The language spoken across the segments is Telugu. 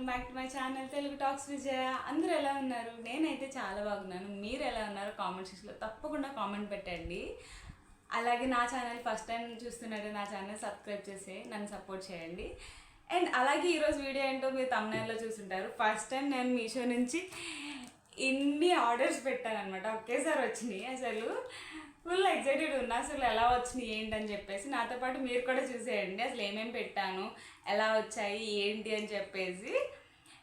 Welcome back to my channel Telugu talks Vijaya. అందరూ ఎలా ఉన్నారు? నేనైతే చాలా బాగున్నాను. మీరు ఎలా ఉన్నారో కామెంట్ సెక్షన్లో తప్పకుండా కామెంట్ పెట్టండి. అలాగే నా ఛానల్ ఫస్ట్ టైం చూస్తున్నట్టు నా ఛానల్ సబ్స్క్రైబ్ చేసి నన్ను సపోర్ట్ చేయండి. అండ్ అలాగే ఈరోజు వీడియో ఏంటో మీరు thumbnail-లో చూసుంటారు. ఫస్ట్ టైం నేను మీషో నుంచి ఇన్ని ఆర్డర్స్ పెట్టాను అనమాట. ఒకేసారి వచ్చినాయి. అసలు ఫుల్ ఎక్సైటెడ్ ఉన్నా అసలు ఎలా వచ్చినాయి ఏంటని చెప్పేసి. నాతో పాటు మీరు కూడా చూసేయండి అసలు ఏమేమి పెట్టాను, ఎలా వచ్చాయి ఏంటి అని చెప్పేసి.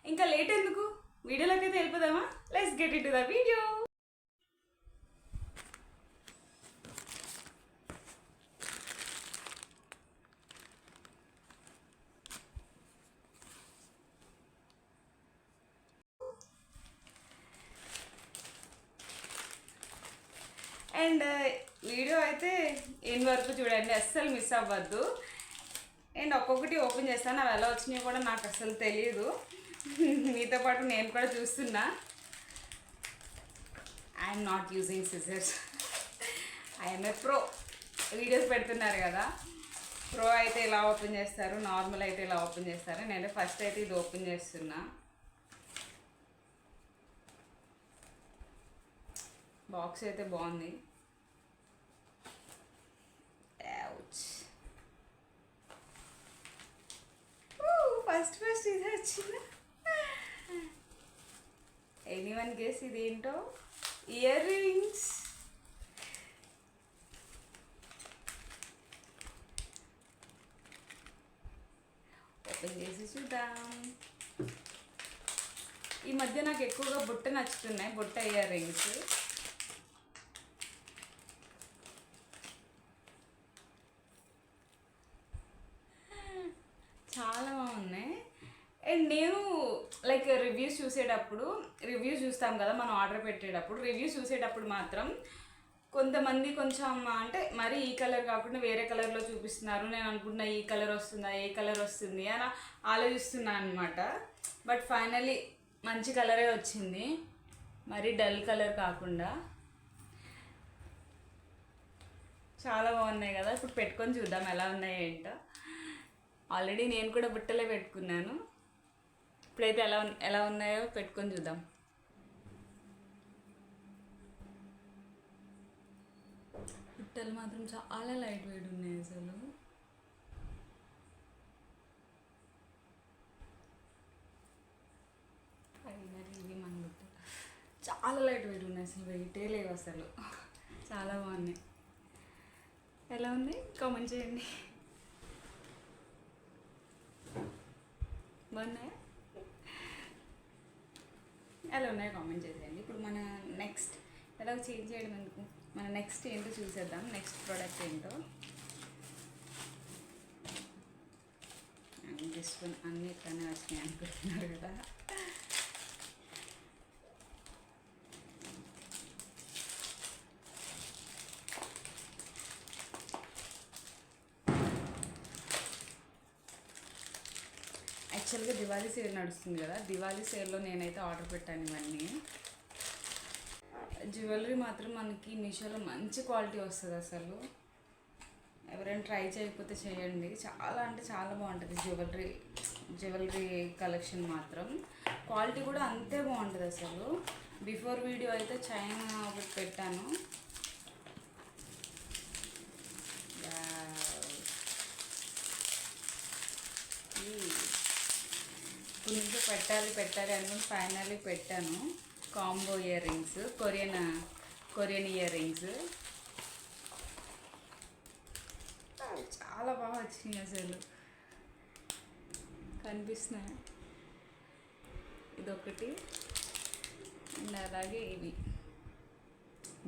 ఇంకా లేట్ ఎందుకు, వీడియోలోకి అయితే వెళ్ళిపోదామా? Let's get in to the video. And video అయితే ఎన్ని వరకు చూడండి, అస్సలు మిస్ అవ్వద్దు. అండ్ ఒక్కొక్కటి ఓపెన్ చేస్తాను, అవి ఎలా వచ్చినాయో కూడా నాకు అస్సలు తెలియదు. మీతో పాటు నేను కూడా చూస్తున్నా. I'm not using scissors, I'm a pro. Videos పెడుతున్నారు కదా, ప్రో అయితే ఇలా ఓపెన్ చేస్తారు, నార్మల్ అయితే ఇలా ఓపెన్ చేస్తారు. నేను ఫస్ట్ అయితే ఇది ఓపెన్ చేస్తున్నా. బాక్స్ అయితే బాగుంది. ఫస్ట్ ఇది వచ్చింది. ఎనీవన్ గెస్ ఇదేంటో? Ear rings. ఓపెన్ చేసి చూద్దాం. ఈ మధ్య నాకు ఎక్కువగా బుట్ట నచ్చుతున్నాయి, బుట్ట ఇయర్ రింగ్స్. చాలా బాగున్నాయి. అండ్ నేను లైక్ రివ్యూస్ చూస్తాం కదా మనం ఆర్డర్ పెట్టేటప్పుడు. రివ్యూస్ చూసేటప్పుడు మాత్రం కొంతమంది కొంచెం అంటే మరి ఈ కలర్ కాకుండా వేరే కలర్లో చూపిస్తున్నారు. నేను అనుకుంటున్నా ఈ కలర్ వస్తుందా, ఏ కలర్ వస్తుంది అని ఆలోచిస్తున్నాను అనమాట. బట్ ఫైనలీ మంచి కలరే వచ్చింది, మరి డల్ కలర్ కాకుండా. చాలా బాగున్నాయి కదా. ఇప్పుడు పెట్టుకొని చూద్దాం ఎలా ఉన్నాయి ఏంటో. ఆల్రెడీ నేను కూడా బుట్టలే పెట్టుకున్నాను. ఇప్పుడైతే ఎలా ఉన్నాయో పెట్టుకొని చూద్దాం. బుట్టలు మాత్రం చాలా లైట్ వెయిట్ ఉన్నాయి అసలు. ఫైనల్ ఇవి మన బుట్టలు చాలా లైట్ వెయిట్ ఉన్నాయి, అసలు వెయిటే లేవు అసలు. చాలా బాగున్నాయి. ఎలా ఉంది కామెంట్ చేయండి. బాగున్నాయా? ఎలా ఉన్నాయో కామెంట్ చేసేయండి. ఇప్పుడు మన నెక్స్ట్ ఎలా చేంజ్ చేయడం ఎందుకు, మన నెక్స్ట్ ఏంటో చూసేద్దాం. నెక్స్ట్ ప్రోడక్ట్ ఏంటో. దిస్ వన్ అన్నీ ఇట్లానే వచ్చినాయి అనుకుంటున్నారు కదా. యాక్చువల్గా దివాళీ సేల్ నడుస్తుంది కదా, దివాళీ సేల్లో నేనైతే ఆర్డర్ పెట్టాను ఇవన్నీ. జ్యువెలరీ మాత్రం మనకి మీషోలో మంచి క్వాలిటీ వస్తుంది అసలు. ఎవరైనా ట్రై చేయకపోతే చేయండి, చాలా అంటే చాలా బాగుంటుంది. జ్యువెలరీ కలెక్షన్ మాత్రం క్వాలిటీ కూడా అంతే బాగుంటుంది అసలు. బిఫోర్ వీడియో అయితే చైనా ఒకటి పెట్టాను. ఇప్పుడు నుంచి పెట్టాలి అనుకుని ఫైనల్లీ పెట్టాను. Combo ear rings, Korean ear rings. చాలా బాగా వచ్చినాయి అసలు, కనిపిస్తున్నాయి. ఇదొకటి. అండ్ అలాగే ఇవి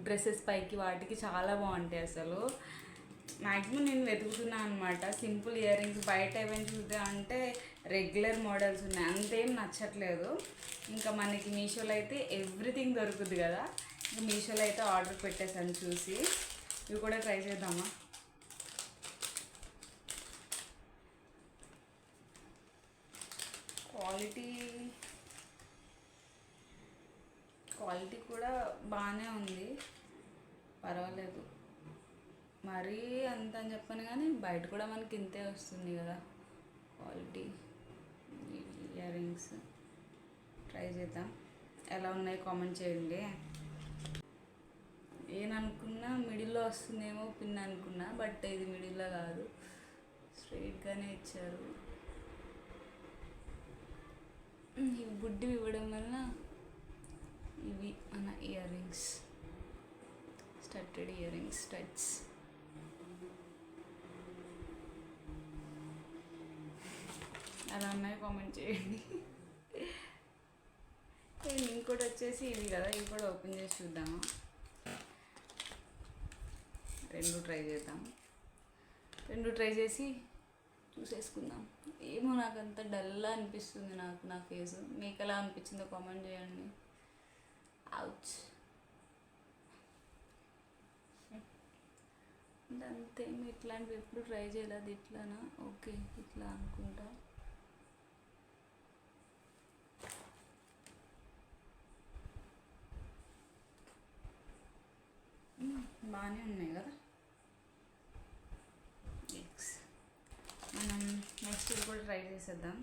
డ్రెస్సెస్ పైకి వాటికి చాలా బాగుంటాయి అసలు. మ్యాక్సిమం నేను వెతుకుతున్నాను అనమాట సింపుల్ ఇయర్ రింగ్స్. బయట ఏమైనా చూద్దాం అంటే రెగ్యులర్ మోడల్స్ ఉన్నాయి, అంతేం నచ్చట్లేదు. ఇంకా మనకి మీషోలో అయితే ఎవ్రీథింగ్ దొరుకుతుంది కదా. ఇంకా మీషోలో అయితే ఆర్డర్ పెట్టేసాను చూసి. ఇవి కూడా ట్రై చేద్దామా? క్వాలిటీ కూడా బాగానే ఉంది, పర్వాలేదు. మరీ అంత అని చెప్పను కానీ బయట కూడా మనకి ఇంతే వస్తుంది కదా quality. Ear rings rings try చేద్దాం, ఎలా ఉన్నాయి కామెంట్ చేయండి. ఏననుకున్నా మిడిల్లో వస్తుందేమో పిన్ అనుకున్నా, బట్ ఇది మిడిల్లో కాదు, స్ట్రైట్గానే ఇచ్చారు. ఇవి బుడ్డివి ఇవ్వడం వల్ల ఇవి మన ear rings, studded ear rings, studs. ఎలా ఉన్నాయో కామెంట్ చేయండి. ఇంకోటి వచ్చేసి ఇవి కదా, ఇవి కూడా ఓపెన్ చేసి చూద్దాము. రెండు ట్రై చేసి చూసేసుకుందాం. ఏమో నాకు అంత డల్లా అనిపిస్తుంది నా ఫేస్. మీకు ఎలా అనిపించిందో కామెంట్ చేయండి. అవుచ్ అంతే. ఇట్లాంటివి ఎప్పుడు ట్రై చేయలేదు. ఇట్లానా? ఓకే, ఇట్లా అనుకుంటా. బాగానే ఉన్నాయి కదా. మనం నెక్స్ట్ ఇది కూడా ట్రై చేసేద్దాం.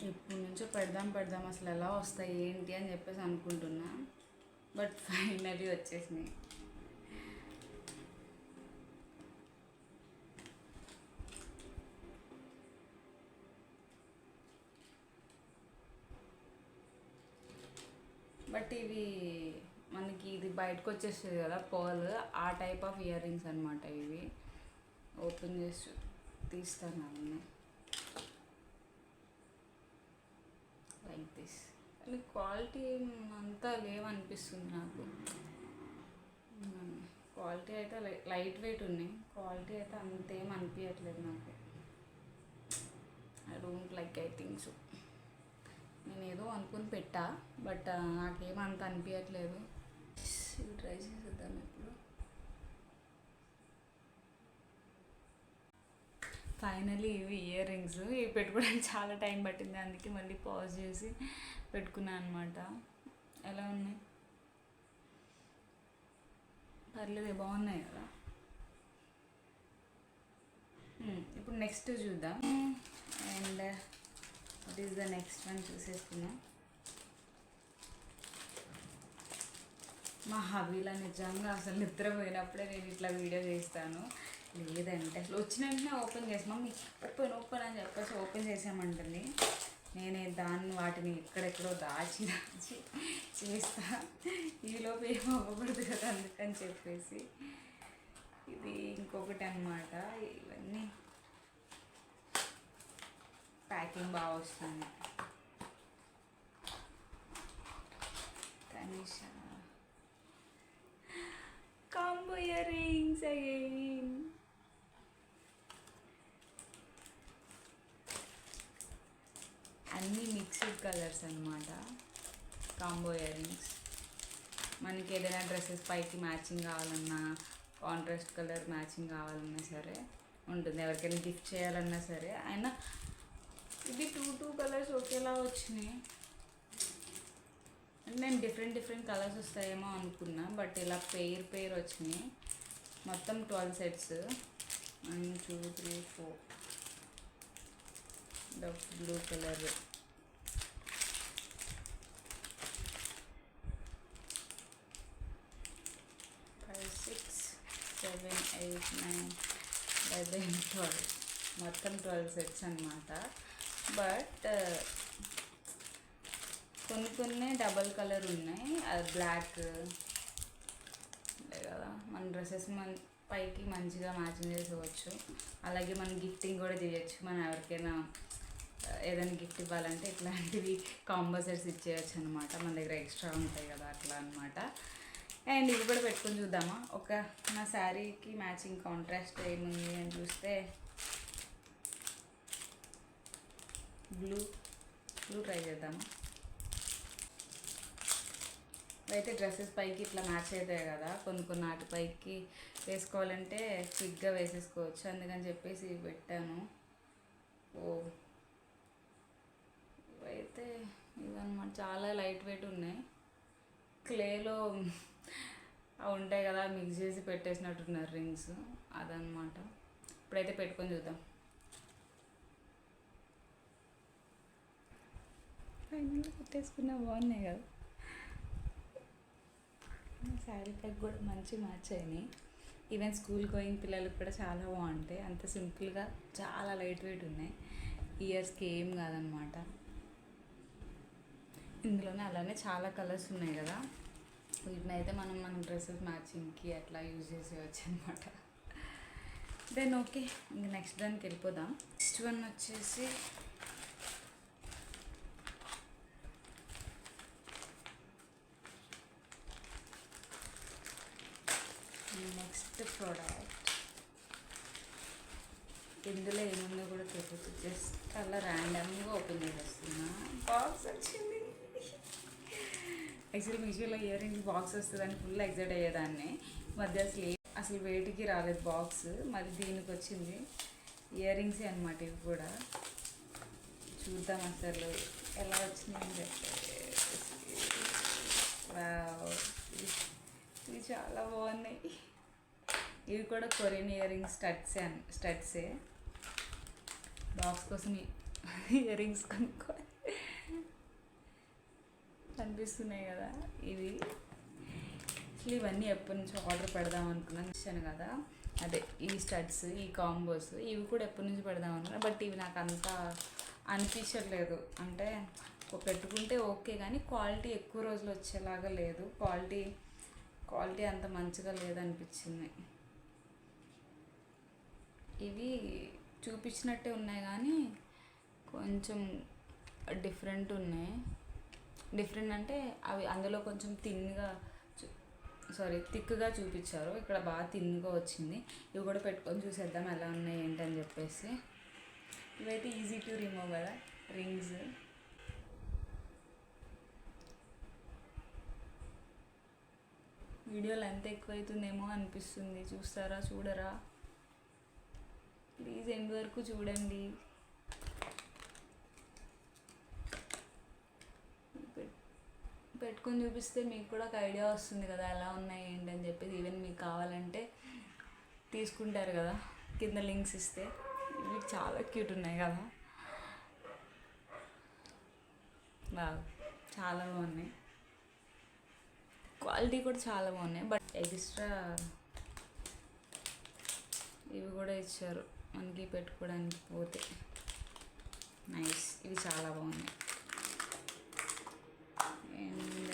ఎప్పటి నుంచో పెడదాం అసలు ఎలా వస్తాయి ఏంటి అని చెప్పేసి అనుకుంటున్నా, బట్ ఫైనలీ వచ్చేసినాయి. బట్ ఇవి మనకి ఇది బయటకు వచ్చేస్తుంది కదా పర్ల్, ఆ టైప్ ఆఫ్ ఇయర్ రింగ్స్ అనమాట ఇవి. ఓపెన్ చేసి తీస్తాను అవన్నీ లైక్ దిస్. కానీ క్వాలిటీ అంతా లేవనిపిస్తుంది నాకు. క్వాలిటీ అయితే లైట్ వెయిట్ ఉన్నాయి, క్వాలిటీ అయితే అంతేం అనిపించట్లేదు నాకు. I don't like, I think so. నేను ఏదో అనుకుని పెట్టా, బట్ నాకేమంత అనిపించట్లేదు. ఇవి ట్రై చేసేద్దాం ఇప్పుడు. ఫైనలీ ఇవి ఇయర్ రింగ్స్. ఇవి పెట్టుకోవడానికి చాలా టైం పట్టింది, అందుకే మళ్ళీ పాజ్ చేసి పెట్టుకున్నాను అనమాట. ఎలా ఉన్నాయి? పర్లేదు, బాగున్నాయి కదా. ఇప్పుడు నెక్స్ట్ చూద్దాం. And what is the next one చూసేసుకున్నాం. మా హబీలా నిజంగా అసలు నిద్రపోయినప్పుడే నేను ఇట్లా వీడియో చేస్తాను, లేదంటే అసలు వచ్చిన వెంటనే ఓపెన్ చేసి మమ్మీ ఓపెన్ అని చెప్పేసి ఓపెన్ చేసామంటుంది. నేనే వాటిని ఎక్కడెక్కడో దాచి చేస్తా, ఈలోపు ఏం అవ్వకూడదు కదా అందుకని చెప్పేసి. ఇది ఇంకొకటి అన్నమాట. ఇవన్నీ ప్యాకింగ్ బాగా వస్తుంది. Tanisha combo ear rings again. అన్నీ మిక్స్డ్ కలర్స్ అన్నమాట కాంబో ఇయర్ రింగ్స్. మనకి ఏదైనా డ్రెస్సెస్ పైకి మ్యాచింగ్ కావాలన్నా, కాంట్రాస్ట్ కలర్ మ్యాచింగ్ కావాలన్నా సరే ఉంటుంది. ఎవరికైనా గిఫ్ట్ చేయాలన్నా సరే. అయినా ఇది టూ కలర్స్ ఒకేలా వచ్చినాయి. నేను డిఫరెంట్ కలర్స్ వస్తాయేమో అనుకున్నా, బట్ ఇలా పేర్ వచ్చినాయి. మొత్తం 12 సెట్స్. 1 2 3 4. Blue colour, 5 6 7 8 9 11 12. మొత్తం 12 సెట్స్ అన్నమాట. బట్ కొన్ని డబల్ కలర్ ఉన్నాయి. అది బ్లాక్ కదా, మన డ్రెస్సెస్ పైకి మంచిగా మ్యాచింగ్ చేసుకోవచ్చు. అలాగే మనం గిఫ్టింగ్ కూడా చేయొచ్చు. మనం ఎవరికైనా ఏదైనా గిఫ్ట్ ఇవ్వాలంటే ఇట్లాంటివి కాంబో సెట్స్ ఇచ్చేయచ్చు అనమాట. మన దగ్గర ఎక్స్ట్రా ఉంటాయి కదా, అట్లా అనమాట. అండ్ ఇవి కూడా పెట్టుకొని చూద్దామా. నా శారీకి మ్యాచింగ్ కాంట్రాస్ట్ ఏముంది అని చూస్తే బ్లూ ట్రై చేద్దామా. అయితే డ్రెస్సెస్ పైకి ఇట్లా మ్యాచ్ అవుతాయి కదా, కొన్ని నాటి పైకి వేసుకోవాలంటే క్విక్గా వేసేసుకోవచ్చు. అందుకని చెప్పేసి పెట్టాను. ఇవైతే ఇవన్నమాట, చాలా లైట్ వెయిట్ ఉన్నాయి. క్లేలో అవి ఉంటాయి కదా, మిక్స్ చేసి పెట్టేసినట్టున్నారు రింగ్స్, అదనమాట. ఇప్పుడైతే పెట్టుకొని చూద్దాం. ఫైనల్గా పెట్టేసుకున్నా బాగున్నాయి కదా. శారీ ప్యాక్ కూడా మంచి మ్యాచ్ అయినాయి. ఈవెన్ స్కూల్ గోయింగ్ పిల్లలకు కూడా చాలా బాగుంటాయి. అంత సింపుల్గా చాలా లైట్ వెయిట్ ఉన్నాయి. ఇయర్స్కి ఏం కాదనమాట. ఇందులోనే అలానే చాలా కలర్స్ ఉన్నాయి కదా, వీటిని అయితే మన డ్రెస్సెస్ మ్యాచింగ్కి అట్లా యూజ్ చేసేయచ్చు అనమాట. దెన్ ఓకే, ఇంక నెక్స్ట్ దానికి వెళ్ళిపోదాం. నెక్స్ట్ వన్ వచ్చేసి నెక్స్ట్ ప్రోడక్ట్. ఇందులో ఏముందో కూడా తెలియదు, జస్ట్ అలా ర్యాండమ్గా ఓపెన్ చేసేస్తున్నా. బాక్స్ వచ్చింది. యాక్చువల్లీ మీషోలో ఇయర్ రింగ్స్ బాక్స్ వస్తుందని ఫుల్ ఎక్సైట్ అయ్యేదాన్ని. మధ్య అసలు వేటికి రాలేదు బాక్స్, మరి దీనికి వచ్చింది. ఇయర్ రింగ్సే అనమాట ఇవి కూడా. చూద్దాం అసలు ఎలా వచ్చిందని చెప్పేసి. ఇవి చాలా బాగున్నాయి. ఇవి కూడా కొరియన్ ఇయర్ రింగ్స్ స్టడ్సే. బాక్స్ కోసం ఇయర్ రింగ్స్ కొనుక్కోవాలి కనిపిస్తున్నాయి కదా ఇవి. అసలు ఇవన్నీ ఎప్పటి నుంచో ఆర్డర్ పెడదాం అనుకున్నాను. ఇచ్చాను కదా, అదే ఈ స్టడ్స్, ఈ కాంబోస్, ఇవి కూడా ఎప్పటి నుంచి పెడదాం అనుకున్నాను. బట్ ఇవి నాకు అంత అనిపించట్లేదు. అంటే పెట్టుకుంటే ఓకే కానీ క్వాలిటీ ఎక్కువ రోజులు వచ్చేలాగా లేదు. క్వాలిటీ అంత మంచిగా లేదనిపించింది. ఇవి చూపించినట్టే ఉన్నాయి కానీ కొంచెం డిఫరెంట్ ఉన్నాయి. డిఫరెంట్ అంటే అవి అందులో కొంచెం థిక్గా చూపించారు, ఇక్కడ బాగా థిన్గా వచ్చింది. ఇవి కూడా పెట్టుకొని చూసేద్దాం ఎలా ఉన్నాయి ఏంటని చెప్పేసి. ఇవైతే ఈజీ టు రిమూవ్ కదా రింగ్స్. వీడియోలో ఎంత ఎక్కువైతుందేమో అనిపిస్తుంది. చూడరా ప్లీజ్, ఎండ్ వరకు చూడండి. పెట్టుకొని చూపిస్తే మీకు కూడా ఒక ఐడియా వస్తుంది కదా ఎలా ఉన్నాయి ఏంటని చెప్పేసి. ఈవెన్ మీకు కావాలంటే తీసుకుంటారు కదా, కింద లింక్స్ ఇస్తే. ఇవి చాలా క్యూట్ ఉన్నాయి కదా, బాగా చాలా బాగున్నాయి. క్వాలిటీ కూడా చాలా బాగున్నాయి. బట్ ఎక్స్ట్రా ఇవి కూడా ఇచ్చారు మనకి పెట్టుకోవడానికి. పోతే నైస్, ఇవి చాలా బాగున్నాయి. And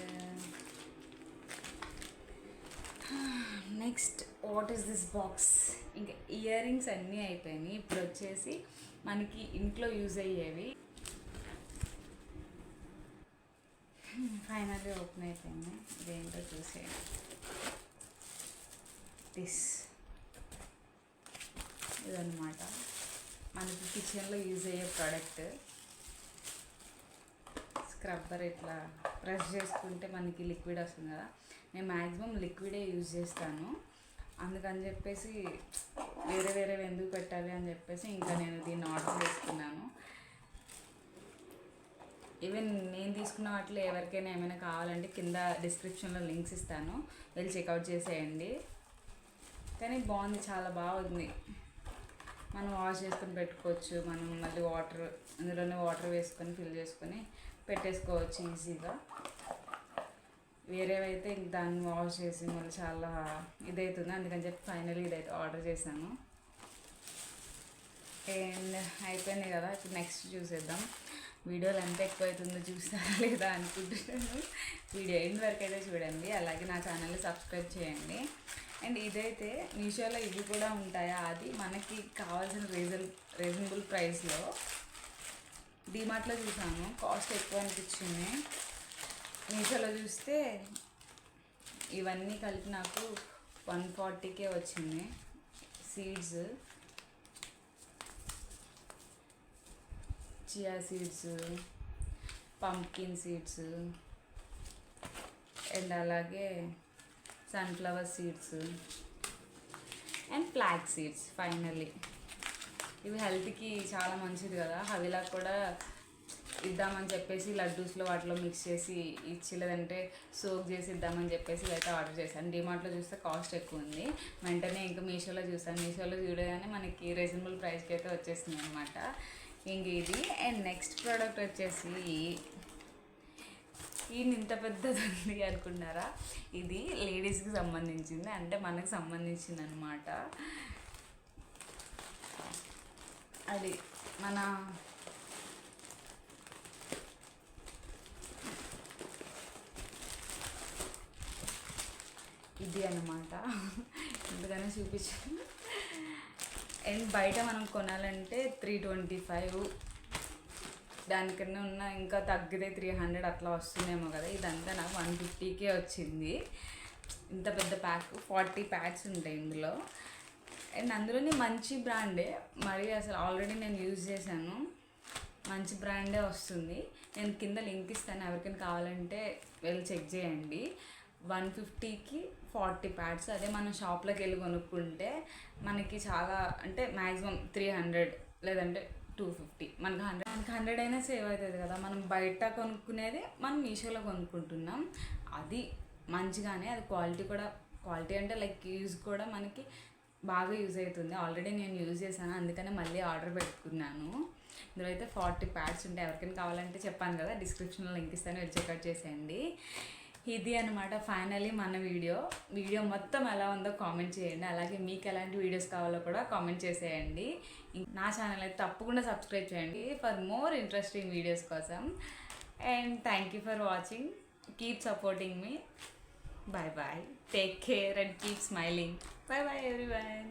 next what is this box. ఇంకా ఇయర్ రింగ్స్ అన్నీ అయిపోయినాయి. ఇప్పుడు వచ్చేసి మనకి ఇంట్లో యూజ్ అయ్యేవి. ఫైనల్లీ ఓపెన్ అయిపోయింది. ఇదేంటో చూసేయండి. ఇదన్నమాట మనకి కిచెన్లో యూజ్ అయ్యే ప్రోడక్ట్. స్క్రబ్బర్ ఇట్లా ప్రెస్ చేసుకుంటే మనకి లిక్విడ్ వస్తుంది కదా. నేను మ్యాక్సిమం లిక్విడే యూజ్ చేస్తాను. అందుకని చెప్పేసి వేరే ఎందుకు పెట్టాలి అని చెప్పేసి ఇంకా నేను దీన్ని ఆర్డర్ చేసుకున్నాను. ఈవెన్ నేను తీసుకున్న వాటిలో ఎవరికైనా ఏమైనా కావాలంటే కింద డిస్క్రిప్షన్లో లింక్స్ ఇస్తాను, వెళ్ళి చెక్అవుట్ చేసేయండి. కానీ బాగుంది, చాలా బాగుంది. మనం వాష్ చేసుకొని పెట్టుకోవచ్చు. మనం మళ్ళీ అందులోనే వాటర్ వేసుకొని ఫిల్ చేసుకొని పెట్టేసుకోవచ్చు ఈజీగా. వేరేవైతే ఇంక దాన్ని వాష్ చేసి మళ్ళీ చాలా ఇదవుతుంది. అందుకని చెప్పి ఫైనల్లీ ఇదైతే ఆర్డర్ చేశాను. అండ్ అయిపోయింది కదా, ఇప్పుడు నెక్స్ట్ చూసేద్దాం. వీడియోలు ఎంత ఎక్కువ అవుతుందో చూస్తారా లేదా అనుకుంటున్నాను. వీడియో ఎండ్ వరకు అయితే చూడండి. అలాగే నా ఛానల్ని సబ్స్క్రైబ్ చేయండి. అండ్ ఇదైతే మీషోలో ఇవి కూడా ఉంటాయా, అది మనకి కావాల్సిన రీజనబుల్ ప్రైస్లో డీమార్ట్లో చూసాను. కాస్ట్ ఎక్కువ అనిపించింది. మీషోలో చూస్తే ఇవన్నీ కలిపి నాకు 140కే వచ్చింది. Seeds, chia seeds, pumpkin seeds and అలాగే sunflower seeds and flax seeds. Finally ఇవి హెల్త్కి చాలా మంచిది కదా. హవిలా కూడా ఇద్దామని చెప్పేసి లడ్డూస్లో వాటిలో మిక్స్ చేసి ఇచ్చి లేదంటే సోక్ చేసి ఇద్దామని చెప్పేసి ఇదైతే ఆర్డర్ చేశాను. డిమార్ట్లో చూస్తే కాస్ట్ ఎక్కువ ఉంది. వెంటనే ఇంకా మీషోలో చూసాను. మీషోలో చూడగానే మనకి రీజనబుల్ ప్రైస్కి అయితే వచ్చేసింది అనమాట. ఇంక ఇది. అండ్ నెక్స్ట్ ప్రోడక్ట్ వచ్చేసి ఈయన ఇంత పెద్దది ఉంది అనుకున్నారా, ఇది లేడీస్కి సంబంధించింది, అంటే మనకు సంబంధించింది అనమాట. అది మన ఇది అన్నమాట. ఎందుకనే చూపించాను. అండ్ బయట మనం కొనాలంటే 325, దానికన్నా ఉన్న ఇంకా తగ్గితే 300 అట్లా వస్తుందేమో కదా. ఇదంతా నాకు 150కే వచ్చింది. ఇంత పెద్ద ప్యాక్ 40 ప్యాక్స్ ఉంటాయి ఇందులో. అండ్ అందులోనే మంచి బ్రాండే, మరి అసలు ఆల్రెడీ నేను యూజ్ చేశాను, మంచి బ్రాండే వస్తుంది. నేను కింద లింక్ ఇస్తాను, ఎవరికైనా కావాలంటే వెళ్ళి చెక్ చేయండి. 150కి 40 ప్యాడ్స్. అదే మనం షాప్లోకి వెళ్ళి కొనుక్కుంటే మనకి చాలా అంటే మ్యాక్సిమం 300 లేదంటే 250, మనకి 100 అయినా సేవ్ అవుతుంది కదా. మనం బయట కొనుక్కునేది మనం మీషోలో కొనుక్కుంటున్నాం, అది మంచిగానే, అది క్వాలిటీ అంటే లైక్ యూజ్ కూడా మనకి బాగా యూజ్ అవుతుంది. ఆల్రెడీ నేను యూజ్ చేశాను, అందుకనే మళ్ళీ ఆర్డర్ పెట్టుకున్నాను. ఇందులో అయితే 40 ప్యాడ్స్ ఉంటాయి. ఎవరికైనా కావాలంటే చెప్పాను కదా, డిస్క్రిప్షన్లో లింక్ ఇస్తాను, వెళ్ళి చెక్అవుట్ చేసేయండి. ఇది అనమాట ఫైనలీ మన వీడియో మొత్తం ఎలా ఉందో కామెంట్ చేయండి. అలాగే మీకు ఎలాంటి వీడియోస్ కావాలో కూడా కామెంట్ చేసేయండి. నా ఛానల్ అయితే తప్పకుండా సబ్స్క్రైబ్ చేయండి ఫర్ మోర్ ఇంట్రెస్టింగ్ వీడియోస్ కోసం. And thank you for watching. Keep supporting me. Bye bye. Take care and keep smiling. Bye bye everyone.